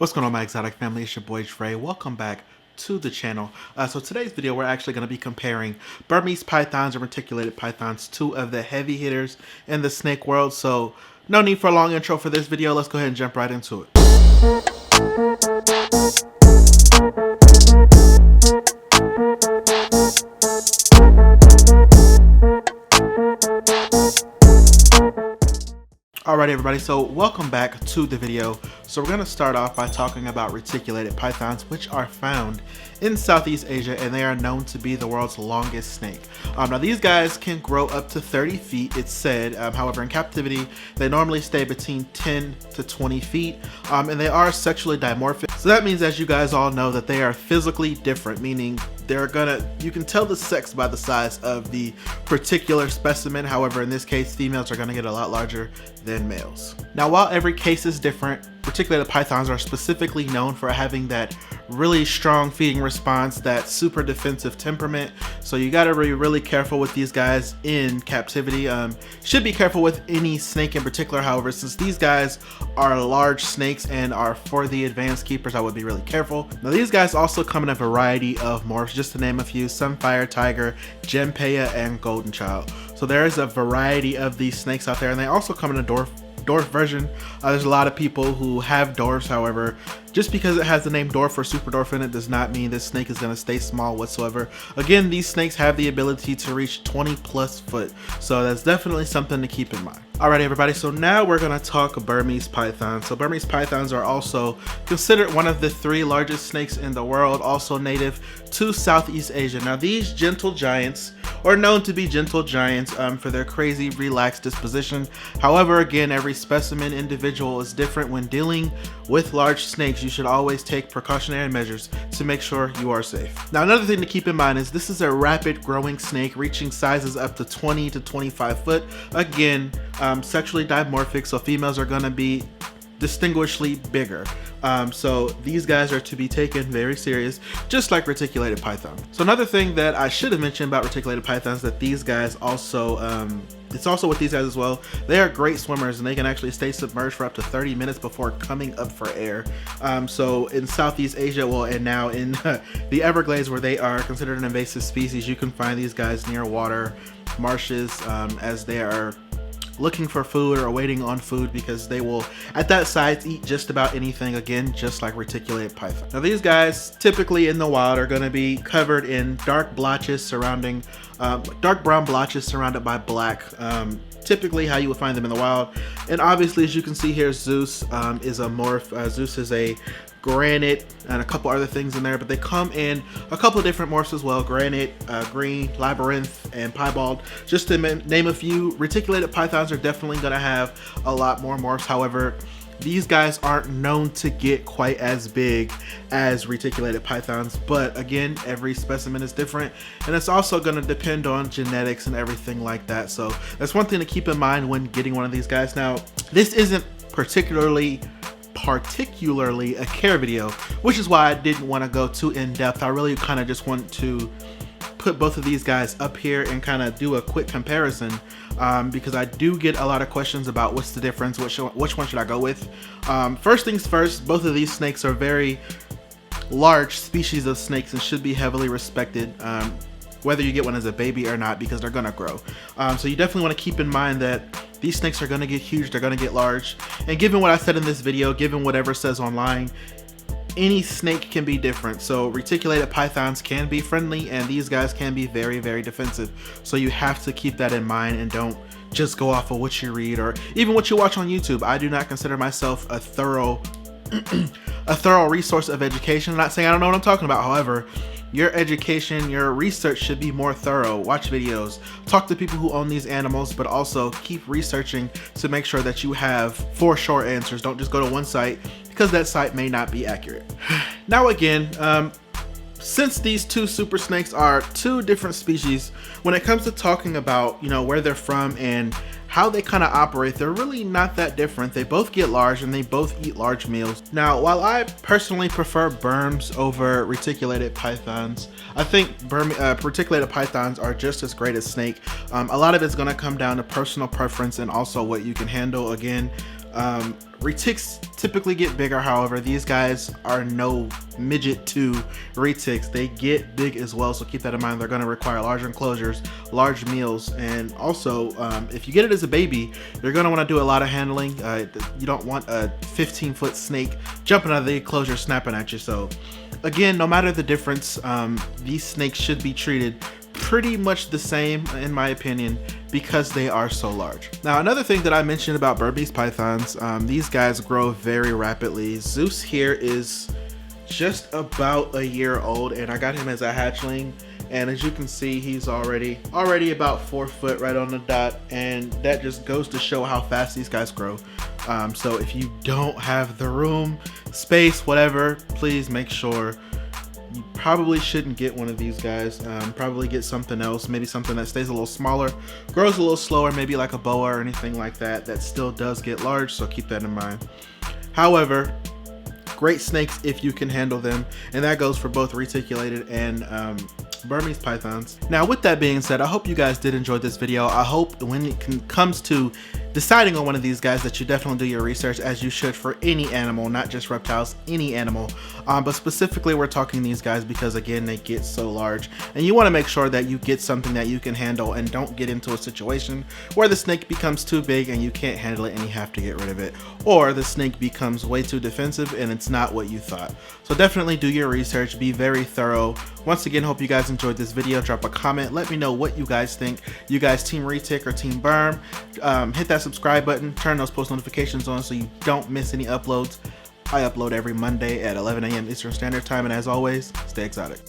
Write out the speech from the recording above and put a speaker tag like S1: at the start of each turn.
S1: What's going on, my exotic family? It's your boy Dre. Welcome back to the channel. So today's video, we're actually going to be comparing Burmese pythons and reticulated pythons, two of the heavy hitters in the snake world. So no need for a long intro for this video. Let's go ahead and jump right into it. Alright everybody, so welcome back to the video. So we're going to start off by talking about reticulated pythons, which are found in Southeast Asia, and they are known to be the world's longest snake. Now these guys can grow up to 30 feet, it's said. However, in captivity, they normally stay between 10 to 20 feet, and they are sexually dimorphic. So that means, as you guys all know, that they are physically different, meaning you can tell the sex by the size of the particular specimen. However, in this case, females are gonna get a lot larger than males. Now, while every case is different, reticulated pythons are specifically known for having that really strong feeding response, that super defensive temperament. So you gotta be really careful with these guys in captivity. Should be careful with any snake in particular. However, since these guys are large snakes and are for the advanced keepers, I would be really careful. Now these guys also come in a variety of morphs, just to name a few: sunfire tiger, gempeya, and golden child. So there is a variety of these snakes out there, and they also come in a dwarf version. There's a lot of people who have dwarfs. However, just because it has the name dwarf or super dwarf in it does not mean this snake is going to stay small whatsoever. Again, these snakes have the ability to reach 20+ foot, so that's definitely something to keep in mind. Alright everybody, so now we're going to talk Burmese pythons. So Burmese pythons are also considered one of the 3 largest snakes in the world, also native to Southeast Asia. Now these gentle giants are known to be gentle giants for their crazy relaxed disposition. However, again, every specimen individual is different. When dealing with large snakes, you should always take precautionary measures to make sure you are safe. Now another thing to keep in mind is this is a rapid growing snake, reaching sizes up to 20 to 25 foot. Again, sexually dimorphic, so females are going to be distinguishedly bigger. So these guys are to be taken very serious, just like reticulated python. So another thing that I should have mentioned about reticulated pythons, that these guys also, it's also with these guys as well, they are great swimmers, and they can actually stay submerged for up to 30 minutes before coming up for air. So in Southeast Asia, well, and now in the Everglades, where they are considered an invasive species, you can find these guys near water, marshes, as they are looking for food or waiting on food, because they will at that size eat just about anything, again, just like reticulated python. Now these guys typically in the wild are going to be covered in dark blotches surrounding dark brown blotches surrounded by black, typically how you would find them in the wild. And obviously, as you can see here, Zeus is a morph. Zeus is a granite and a couple other things in there, but they come in a couple of different morphs as well: granite, green, labyrinth, and piebald, just to name a few. Reticulated pythons are definitely going to have a lot more morphs. However, these guys aren't known to get quite as big as reticulated pythons, but again, every specimen is different, and it's also going to depend on genetics and everything like that. So that's one thing to keep in mind when getting one of these guys. Now, this isn't particularly a care video, which is why I didn't want to go too in depth. I really kind of just want to put both of these guys up here and kind of do a quick comparison, because I do get a lot of questions about what's the difference, which one should I go with. First things first, both of these snakes are very large species of snakes and should be heavily respected, whether you get one as a baby or not, because they're gonna grow. So you definitely want to keep in mind that these snakes are gonna get huge, they're gonna get large, and given what I said in this video, given whatever says online, any snake can be different. So reticulated pythons can be friendly, and these guys can be very, very defensive. So you have to keep that in mind, and don't just go off of what you read or even what you watch on YouTube. I do not consider myself a thorough resource of education. I'm not saying I don't know what I'm talking about. However, your education, your research should be more thorough. Watch videos, talk to people who own these animals, but also keep researching to make sure that you have 4 short answers. Don't just go to one site, because that site may not be accurate. Now again, since these two super snakes are 2 different species, when it comes to talking about, where they're from and how they kind of operate, they're really not that different. They both get large and they both eat large meals. Now, while I personally prefer Burms over reticulated pythons, I think reticulated pythons are just as great as snake. A lot of it's going to come down to personal preference and also what you can handle. Again, Retics typically get bigger, however, these guys are no midget to retics. They get big as well, so keep that in mind. They're going to require large enclosures, large meals, and also if you get it as a baby, you're going to want to do a lot of handling. You don't want a 15-foot snake jumping out of the enclosure snapping at you. So again, no matter the difference, these snakes should be treated pretty much the same in my opinion because they are so large. Now, another thing that I mentioned about Burmese pythons, these guys grow very rapidly. Zeus here is just about a year old, and I got him as a hatchling, and as you can see, he's already about 4 foot right on the dot, and that just goes to show how fast these guys grow. So if you don't have the room, space, whatever, please make sure you probably shouldn't get one of these guys. Probably get something else, maybe something that stays a little smaller, grows a little slower, maybe like a boa or anything like that, that still does get large, so keep that in mind. However, great snakes if you can handle them, and that goes for both reticulated and Burmese pythons. Now, with that being said, I hope you guys did enjoy this video. I hope when it comes to deciding on one of these guys that you definitely do your research, as you should for any animal, not just reptiles, any animal. But specifically we're talking these guys because again, they get so large, and you want to make sure that you get something that you can handle and don't get into a situation where the snake becomes too big and you can't handle it and you have to get rid of it, or the snake becomes way too defensive and it's not what you thought. So definitely do your research, be very thorough. Once again, hope you guys enjoyed this video. Drop a comment, let me know what you guys think. You guys team retic or team Burm? Hit that subscribe button, turn those post notifications on so you don't miss any uploads. I upload every Monday at 11 a.m. Eastern Standard Time, and as always, stay exotic.